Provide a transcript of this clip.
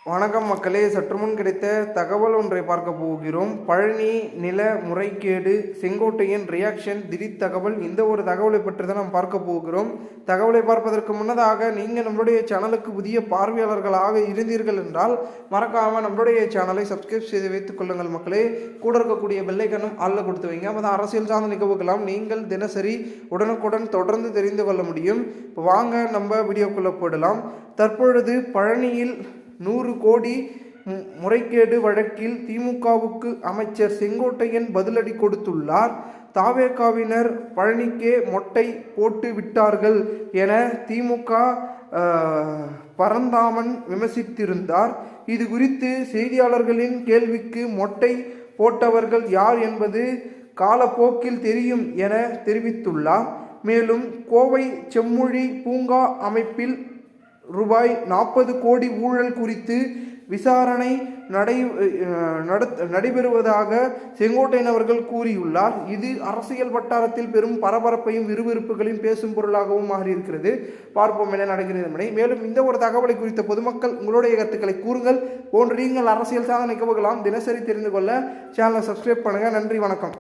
வணக்கம் மக்களே, சற்று முன் கிடைத்த தகவல் ஒன்றை பார்க்க போகிறோம். பழனி நில முறைகேடு, செங்கோட்டையன் ரியாக்ஷன், திடீர் தகவல். இந்த ஒரு தகவலை பற்றி தான் நாம் பார்க்க போகிறோம். தகவலை பார்ப்பதற்கு முன்னதாக நீங்கள் நம்மளுடைய சேனலுக்கு புதிய பார்வையாளர்களாக இருந்தீர்கள் என்றால் மறக்காமல் நம்மளுடைய சேனலை சப்ஸ்கிரைப் செய்து வைத்துக் கொள்ளுங்கள் மக்களே. கூட இருக்கக்கூடிய பெல்லைக்கனும் ஆளில் கொடுத்து வைங்க. அப்போ அரசியல் சார்ந்த நிகழ்வுகளாம் நீங்கள் தினசரி உடனுக்குடன் தொடர்ந்து தெரிந்து கொள்ள முடியும். இப்போ வாங்க நம்ம வீடியோக்குள்ளே போடலாம். தற்பொழுது பழனியில் 100 கோடி முறைகேடு வழக்கில் திமுகவுக்கு அமைச்சர் செங்கோட்டையன் பதிலடி கொடுத்துள்ளார். தாவேகாவினர் பழனிக்கே மொட்டை போட்டு விட்டார்கள் என திமுக பரந்தாமன் விமர்சித்திருந்தார். இது குறித்து செய்தியாளர்களின் கேள்விக்கு மொட்டை போட்டவர்கள் யார் என்பது காலப்போக்கில் தெரியும் என தெரிவித்துள்ளார். மேலும் கோவை செம்மொழி பூங்கா அமைப்பில் ரூபாய் 40 கோடி ஊழல் குறித்து விசாரணை நடைபெறுவதாக செங்கோட்டையன் அவர்கள் கூறியுள்ளார். இது அரசியல் வட்டாரத்தில் பெரும் பரபரப்பையும் விறுவிறுப்புகளையும் பேசும் பொருளாகவும் மாறியிருக்கிறது. பார்ப்போம் என்ன நடக்கிறது என்பதை. மேலும் இந்த ஒரு தகவலை குறித்த பொதுமக்கள் உங்களுடைய கருத்துக்களை கூறுங்கள். போன்று நீங்கள் அரசியல் சார்ந்த நிகழ்வுகளாம் தினசரி தெரிந்து கொள்ள சேனலை சப்ஸ்கிரைப் பண்ணுங்கள். நன்றி, வணக்கம்.